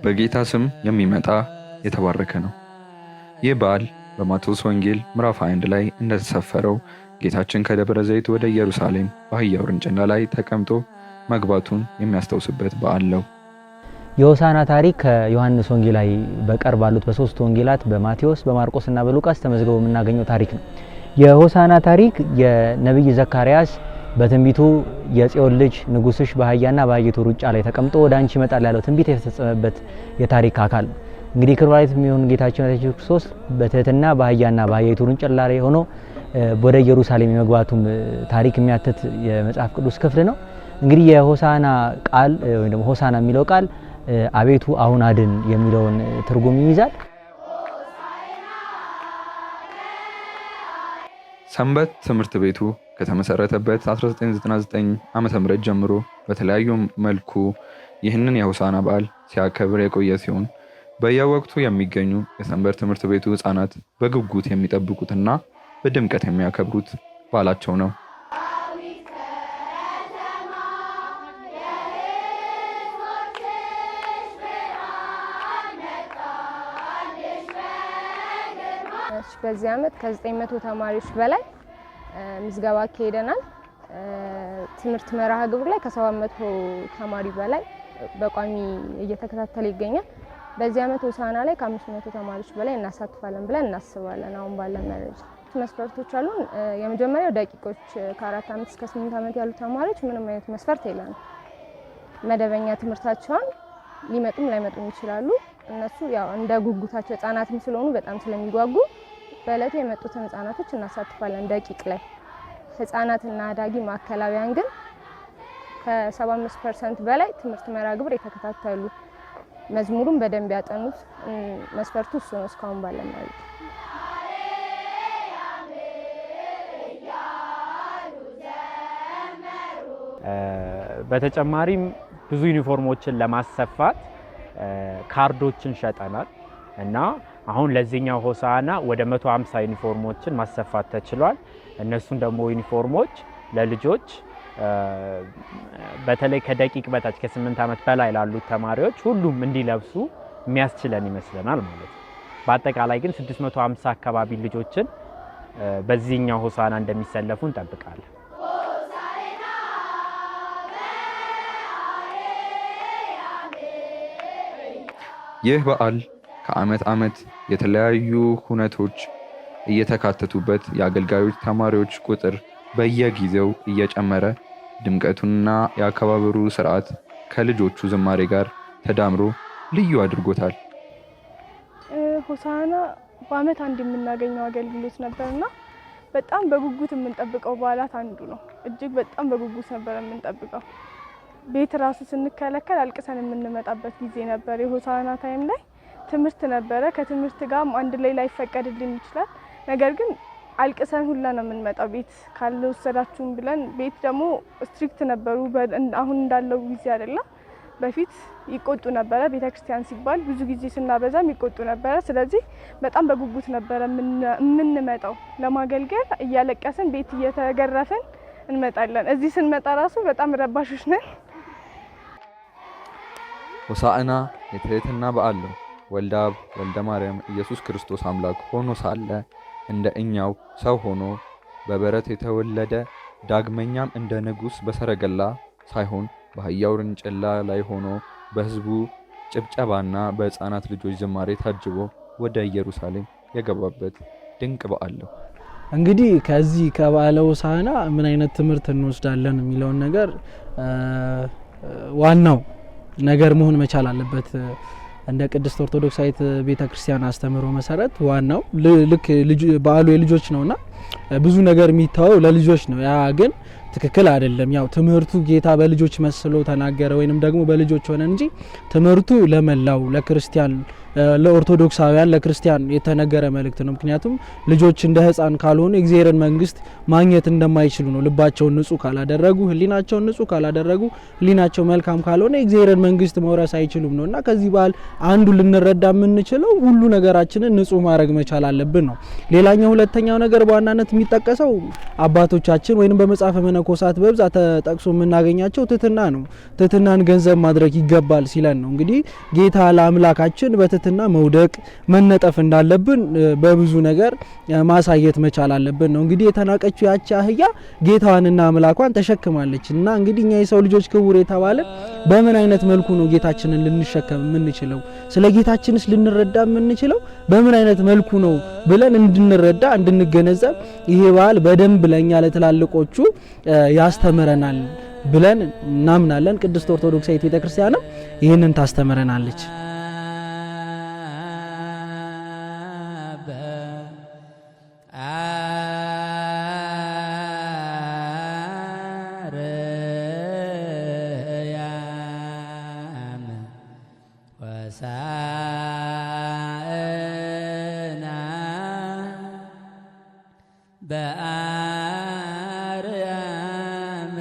በጌታ ስም የሚመጣ የተባረከ ነው። ይህ በዓል በማቴዎስ ወንጌል ምዕራፍ 21 ላይ እንደተሰፈረው ጌታችን ከደብረ ዘይት ወደ ኢየሩሳሌም በአህያ ውርንጭላ ላይ ተቀምጦ መግባቱን የሚያስታውስበት በዓል ነው። የሆሳዕና ታሪክ ከዮሐንስ ወንጌል ላይ በቀር ባሉት በሶስት ወንጌላት በማቴዎስ፣ በማርቆስና በሉቃስ ተመዝግቦ የምናገኘው ታሪክ ነው። የሆሳዕና ታሪክ የነብይ ዘካርያስ በትንቢቱ የጽዮን ልጅ ንጉስሽ በአህያና በአህይቱ ሩጫ ላይ ተቀምጦ ወደ አንቺ ይመጣል ያለው ትንቢት የተፈጸመበት የታሪክ አካል ነው። እንግዲህ ክብራዊት የሚሆን ጌታችን ኢየሱስ ክርስቶስ በትህትና በአህያና በአህይቱ ሩንጭላ ላይ ሆኖ ወደ ኢየሩሳሌም የመግባቱም ታሪክ የሚያትት የመጽሐፍ ቅዱስ ክፍል ነው። እንግዲህ የሆሳዕና ቃል ወይም ደግሞ ሆሳዕና የሚለው ቃል አቤቱ አሁን አድን የሚለውን ትርጉም ይይዛል። ሰንበት ትምህርት ቤቱ ከተመሰረተበት 1999 ዓመተ ምህረት ጀምሮ በተለያዩ መልኩ ይህንን የሆሳዕና በዓል ሲያከብር የቆየ ሲሆን በየወቅቱ የሚገኙ የሰንበት ትምህርት ቤቱ ህፃናት በጉጉት የሚጠብቁትና በድምቀት የሚያከብሩት በዓላቸው ነው። በዚህ ዓመት ከ900 ተማሪዎች በላይ ምዝገባ አካሄደናል። ትምህርት መርሃ ግብር ላይ ከ700 ተማሪ በላይ በቋሚ እየተከታተለ ይገኛል። በዚህ ዓመት ሆሳዕና ላይ ከ500 ተማሪዎች በላይ እናሳትፋለን ብለን እናስባለን። አሁን ባለን መረጃ መስፈርቶች አሉን። የመጀመሪያው ደቂቆች ከ4 ዓመት እስከ 8 ዓመት ያሉ ተማሪዎች ምንም አይነት መስፈርት የለንም። መደበኛ ትምህርታቸውን ሊመጡም ላይመጡም ይችላሉ። እነሱ ያው እንደ ጉጉታቸው ህፃናትም ስለሆኑ በጣም ስለሚጓጉ በእለቱ የመጡትን ህፃናቶች እናሳትፋለን። ደቂቅ ላይ ህፃናትና አዳጊ ማዕከላዊያን ግን ከ75% በላይ ትምህርት መርሃ ግብር የተከታተሉ መዝሙሩን በደንብ ያጠኑት መስፈርቱ እሱ ነው እስካሁን ባለን ማለት ነው። በተጨማሪም ብዙ ዩኒፎርሞችን ለማሰፋት ካርዶችን ሸጠናል እና አሁን ለዚህኛው ሆሳዕና ወደ 150 ዩኒፎርሞችን ማሰፋት ተችሏል። እነሱን ደግሞ ዩኒፎርሞች ለልጆች በተለይ ከደቂቅ በታች ከ8 ዓመት በላይ ላሉት ተማሪዎች ሁሉም እንዲለብሱ የሚያስችለን ይመስለናል ማለት ነው። በአጠቃላይ ግን 650 አካባቢ ልጆችን በዚህኛው ሆሳዕና እንደሚሰለፉ እንጠብቃለን። ይህ በዓል ከዓመት ዓመት የተለያዩ ሁነቶች እየተካተቱበት የአገልጋዮች ተማሪዎች ቁጥር በየጊዜው እየጨመረ ድምቀቱና የአከባበሩ ስርዓት ከልጆቹ ዝማሬ ጋር ተዳምሮ ልዩ አድርጎታል። ሆሳዕና በዓመት አንድ የምናገኘው አገልግሎት ነበርና በጣም በጉጉት የምንጠብቀው በዓላት አንዱ ነው። እጅግ በጣም በጉጉት ነበር የምንጠብቀው። ቤት ራሱ ስንከለከል አልቅሰን የምንመጣበት ጊዜ ነበር። የሆሳዕና ታይም ላይ ትምህርት ነበረ። ከትምህርት ጋርም አንድ ላይ ላይፈቀድልን ይችላል። ነገር ግን አልቅሰን ሁላ ነው የምንመጣው ቤት ካልወሰዳችሁም ብለን። ቤት ደግሞ ስትሪክት ነበሩ። አሁን እንዳለው ጊዜ አይደለም። በፊት ይቆጡ ነበረ። ቤተክርስቲያን ሲባል ብዙ ጊዜ ስናበዛም ይቆጡ ነበረ። ስለዚህ በጣም በጉጉት ነበረ የምንመጣው ለማገልገል። እያለቀስን ቤት እየተገረፍን እንመጣለን። እዚህ ስንመጣ ራሱ በጣም ረባሾች ነን። ሆሳዕና የትህትና በዓል ነው። ወልደ አብ ወልደ ማርያም ኢየሱስ ክርስቶስ አምላክ ሆኖ ሳለ እንደ እኛው ሰው ሆኖ በበረት የተወለደ ዳግመኛም እንደ ንጉሥ በሰረገላ ሳይሆን በአህያ ውርንጭላ ላይ ሆኖ በሕዝቡ ጭብጨባና በሕፃናት ልጆች ዝማሬ ታጅቦ ወደ ኢየሩሳሌም የገባበት ድንቅ በዓል ነው። እንግዲህ ከዚህ ከበዓለ ሆሳዕና ምን አይነት ትምህርት እንወስዳለን የሚለውን ነገር ዋናው ነገር መሆን መቻል አለበት። እንደ ቅድስት ኦርቶዶክሳዊት ቤተክርስቲያን አስተምህሮ መሰረት ዋናው ልክ በዓሉ የልጆች ነውና ብዙ ነገር የሚታወው ለልጆች ነው። ያ ግን ትክክል አይደለም። ያው ትምህርቱ ጌታ በልጆች መስሎ ተናገረ ወይንም ደግሞ በልጆች ሆነ እንጂ ትምህርቱ ለመላው ለክርስቲያን ለኦርቶዶክሳውያን ለክርስቲያን የተነገረ መልእክት ነው። ምክንያቱም ልጆች እንደ ሕፃን ካልሆኑ የእግዚአብሔርን መንግስት ማግኘት እንደማይችሉ ነው። ልባቸውን ንጹህ ካላደረጉ፣ ህሊናቸውን ንጹህ ካላደረጉ፣ ህሊናቸው መልካም ካልሆነ የእግዚአብሔርን መንግስት መውረስ አይችሉም ነውና ከዚህ በዓል አንዱ ልንረዳ የምንችለው ሁሉ ነገራችንን ንጹህ ማድረግ መቻል አለብን ነው። ሌላኛው ሁለተኛው ነገር በዋናነት የሚጠቀሰው አባቶቻችን ወይንም በመጽሐፈ መነኮሳት መነኮሳት በብዛት ተጠቅሶ የምናገኛቸው ትህትና ነው። ትህትናን ገንዘብ ማድረግ ይገባል ሲለን ነው። እንግዲህ ጌታ ለአምላካችን በትህትና መውደቅ መነጠፍ እንዳለብን በብዙ ነገር ማሳየት መቻል አለብን ነው። እንግዲህ የተናቀችው ያቺ አህያ ጌታዋንና አምላኳን ተሸክማለች እና እንግዲህ እኛ የሰው ልጆች ክቡር የተባለ በምን አይነት መልኩ ነው ጌታችንን ልንሸከም የምንችለው? ስለ ጌታችንስ ልንረዳ የምንችለው በምን አይነት መልኩ ነው ብለን እንድንረዳ እንድንገነዘብ ይሄ በዓል በደንብ ለኛ ለትላልቆቹ ያስተምረናል ብለን እናምናለን። ቅድስት ኦርቶዶክሳዊት ቤተክርስቲያንም ይህንን ታስተምረናለች። በአርያም